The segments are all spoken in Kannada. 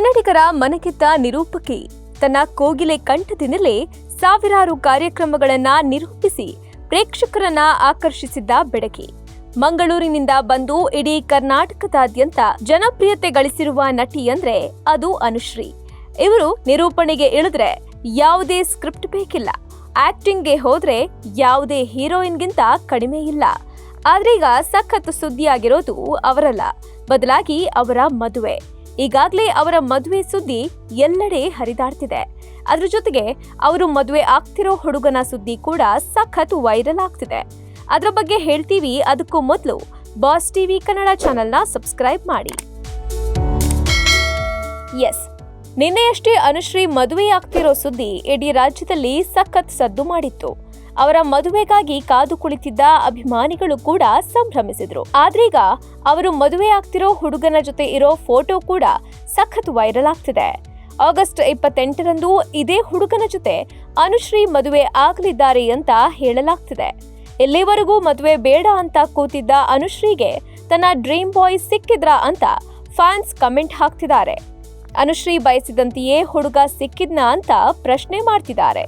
ಕನ್ನಡಿಗರ ಮನಗೆದ್ದ ನಿರೂಪಕಿ ತನ್ನ ಕೋಗಿಲೆ ಕಂಠದಿಂದಲೇ ಸಾವಿರಾರು ಕಾರ್ಯಕ್ರಮಗಳನ್ನ ನಿರೂಪಿಸಿ ಪ್ರೇಕ್ಷಕರನ್ನ ಆಕರ್ಷಿಸಿದ್ದ ಬೆಡಗಿ. ಮಂಗಳೂರಿನಿಂದ ಬಂದು ಇಡೀ ಕರ್ನಾಟಕದಾದ್ಯಂತ ಜನಪ್ರಿಯತೆ ಗಳಿಸಿರುವ ನಟಿ ಅಂದ್ರೆ ಅದು ಅನುಶ್ರೀ. ಇವರು ನಿರೂಪಣೆಗೆ ಇಳಿದ್ರೆ ಯಾವುದೇ ಸ್ಕ್ರಿಪ್ಟ್ ಬೇಕಿಲ್ಲ, ಆಕ್ಟಿಂಗ್ಗೆ ಹೋದ್ರೆ ಯಾವುದೇ ಹೀರೋಯಿನ್ಗಿಂತ ಕಡಿಮೆ ಇಲ್ಲ. ಆದ್ರೀಗ ಸಖತ್ ಸುದ್ದಿಯಾಗಿರೋದು ಅವರಲ್ಲ, ಬದಲಾಗಿ ಅವರ ಮದುವೆ. ಈಗಾಗಲೇ ಅವರ ಮದುವೆ ಸುದ್ದಿ ಎಲ್ಲೆಡೆ ಹರಿದಾಡ್ತಿದೆ. ಅದ್ರ ಜೊತೆಗೆ ಅವರು ಮದುವೆ ಆಗ್ತಿರೋ ಹುಡುಗನ ಸುದ್ದಿ ಕೂಡ ಸಖತ್ ವೈರಲ್ ಆಗ್ತಿದೆ. ಅದ್ರ ಬಗ್ಗೆ ಹೇಳ್ತೀವಿ. ಅದಕ್ಕೂ ಮೊದಲು ಬಾಸ್ ಟಿವಿ ಕನ್ನಡ ಚಾನೆಲ್ನ ಸಬ್ಸ್ಕ್ರೈಬ್ ಮಾಡಿ. ಎಸ್, ನಿನ್ನೆಯಷ್ಟೇ ಅನುಶ್ರೀ ಮದುವೆಯಾಗ್ತಿರೋ ಸುದ್ದಿ ಇಡೀ ರಾಜ್ಯದಲ್ಲಿ ಸಖತ್ ಸದ್ದು ಮಾಡಿತ್ತು. ಅವರ ಮದುವೆಗಾಗಿ ಕಾದು ಕುಳಿತಿದ್ದ ಅಭಿಮಾನಿಗಳು ಕೂಡ ಸಂಭ್ರಮಿಸಿದ್ರು. ಆದ್ರೀಗ ಅವರು ಮದುವೆ ಆಗ್ತಿರೋ ಹುಡುಗನ ಜೊತೆ ಇರೋ ಫೋಟೋ ಕೂಡ ಸಖತ್ ವೈರಲ್ ಆಗ್ತಿದೆ. ಆಗಸ್ಟ್ 28ರಂದು ಇದೇ ಹುಡುಗನ ಜೊತೆ ಅನುಶ್ರೀ ಮದುವೆ ಆಗಲಿದ್ದಾರೆ ಅಂತ ಹೇಳಲಾಗ್ತಿದೆ. ಇಲ್ಲಿವರೆಗೂ ಮದುವೆ ಬೇಡ ಅಂತ ಕೂತಿದ್ದ ಅನುಶ್ರೀಗೆ ತನ್ನ ಡ್ರೀಮ್ ಬಾಯ್ ಸಿಕ್ಕಿದ್ರಾ ಅಂತ ಫ್ಯಾನ್ಸ್ ಕಮೆಂಟ್ ಹಾಕ್ತಿದ್ದಾರೆ. ಅನುಶ್ರೀ ಬಯಸಿದಂತೆಯೇ ಹುಡುಗ ಸಿಕ್ಕಿದ್ನಾ ಅಂತ ಪ್ರಶ್ನೆ ಮಾಡ್ತಿದ್ದಾರೆ.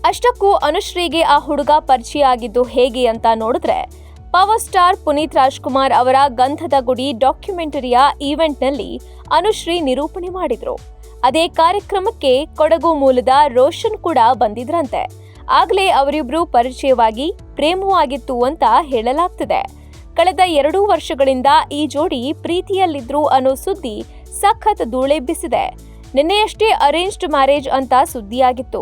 ಅಷ್ಟಕ್ಕೂ ಅನುಶ್ರೀಗೆ ಆ ಹುಡುಗ ಪರಿಚಯ ಆಗಿದ್ದು ಹೇಗೆ ಅಂತ ನೋಡಿದ್ರೆ, ಪವರ್ ಸ್ಟಾರ್ ಪುನೀತ್ ರಾಜ್ಕುಮಾರ್ ಅವರ ಗಂಧದ ಗುಡಿ ಡಾಕ್ಯುಮೆಂಟರಿಯ ಈವೆಂಟ್ನಲ್ಲಿ ಅನುಶ್ರೀ ನಿರೂಪಣೆ ಮಾಡಿದ್ರು. ಅದೇ ಕಾರ್ಯಕ್ರಮಕ್ಕೆ ಕೊಡಗು ಮೂಲದ ರೋಷನ್ ಕೂಡ ಬಂದಿದ್ರಂತೆ. ಆಗ್ಲೇ ಅವರಿಬ್ರು ಪರಿಚಯವಾಗಿ ಪ್ರೇಮವಾಗಿತ್ತು ಅಂತ ಹೇಳಲಾಗ್ತಿದೆ. ಕಳೆದ 2 ವರ್ಷಗಳಿಂದ ಈ ಜೋಡಿ ಪ್ರೀತಿಯಲ್ಲಿದ್ರು ಅನ್ನೋ ಸುದ್ದಿ ಸಖತ್ ಧೂಳೆಬ್ಬಿಸಿದೆ. ನಿನ್ನೆಯಷ್ಟೇ ಅರೇಂಜ್ಡ್ ಮ್ಯಾರೇಜ್ ಅಂತ ಸುದ್ದಿಯಾಗಿತ್ತು.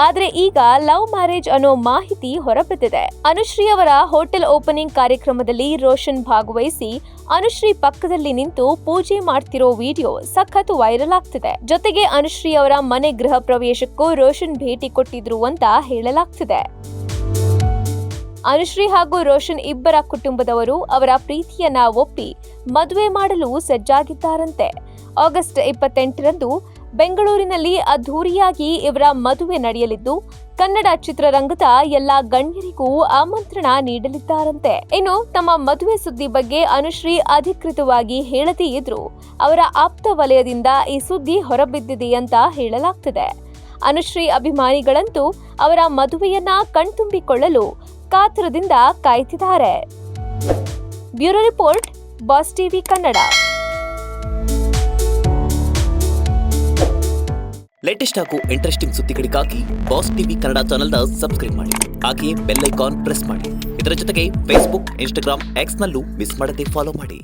ಆದ್ರೆ ಈಗ ಲವ್ ಮ್ಯಾರೇಜ್ ಅನ್ನೋ ಮಾಹಿತಿ ಹೊರಬಿದ್ದಿದೆ. ಅನುಶ್ರೀ ಅವರ ಹೋಟೆಲ್ ಓಪನಿಂಗ್ ಕಾರ್ಯಕ್ರಮದಲ್ಲಿ ರೋಷನ್ ಭಾಗವಹಿಸಿ ಅನುಶ್ರೀ ಪಕ್ಕದಲ್ಲಿ ನಿಂತು ಪೂಜೆ ಮಾಡ್ತಿರೋ ವಿಡಿಯೋ ಸಖತ್ ವೈರಲ್ ಆಗ್ತಿದೆ. ಜೊತೆಗೆ ಅನುಶ್ರೀ ಅವರ ಮನೆ ಗೃಹ ಪ್ರವೇಶಕ್ಕೂ ರೋಷನ್ ಭೇಟಿ ಕೊಟ್ಟಿದ್ರು ಅಂತ ಹೇಳಲಾಗ್ತಿದೆ. ಅನುಶ್ರೀ ಹಾಗೂ ರೋಷನ್ ಇಬ್ಬರ ಕುಟುಂಬದವರು ಅವರ ಪ್ರೀತಿಯನ್ನ ಒಪ್ಪಿ ಮದುವೆ ಮಾಡಲು ಸಜ್ಜಾಗಿದ್ದಾರಂತೆ. ಆಗಸ್ಟ್ 28ರಂದು ಬೆಂಗಳೂರಿನಲ್ಲಿ ಅದ್ಧೂರಿಯಾಗಿ ಇವರ ಮದುವೆ ನಡೆಯಲಿದ್ದು, ಕನ್ನಡ ಚಿತ್ರರಂಗದ ಎಲ್ಲಾ ಗಣ್ಯರಿಗೂ ಆಮಂತ್ರಣ ನೀಡಲಿದ್ದಾರಂತೆ. ಇನ್ನು ತಮ್ಮ ಮದುವೆ ಸುದ್ದಿ ಬಗ್ಗೆ ಅನುಶ್ರೀ ಅಧಿಕೃತವಾಗಿ ಹೇಳದೇ ಇದ್ರು ಅವರ ಆಪ್ತ ವಲಯದಿಂದ ಈ ಸುದ್ದಿ ಹೊರಬಿದ್ದಿದೆ ಅಂತ ಹೇಳಲಾಗ್ತಿದೆ. ಅನುಶ್ರೀ ಅಭಿಮಾನಿಗಳಂತೂ ಅವರ ಮದುವೆಯನ್ನ ಕಣ್ತುಂಬಿಕೊಳ್ಳಲು ಕಾತರದಿಂದ ಕಾಯ್ತಿದ್ದಾರೆ. Bureau report, boss TV Kannada. Latest ಹಾಗೂ ಇಂಟ್ರೆಸ್ಟಿಂಗ್ ಸುದ್ದಿಗಳಿಗಾಗಿ ಬಾಸ್ ಟಿವಿ ಕನ್ನಡ ಚಾನೆಲ್ನ ಸಬ್ಸ್ಕ್ರೈಬ್ ಮಾಡಿ. ಹಾಗೆಯೇ ಬೆಲ್ ಐಕಾನ್ ಪ್ರೆಸ್ ಮಾಡಿ. ಇದರ ಜೊತೆಗೆ ಫೇಸ್ಬುಕ್, ಇನ್ಸ್ಟಾಗ್ರಾಮ್, ಎಕ್ಸ್ನಲ್ಲೂ ಮಿಸ್ ಮಾಡದೆ ಫಾಲೋ ಮಾಡಿ.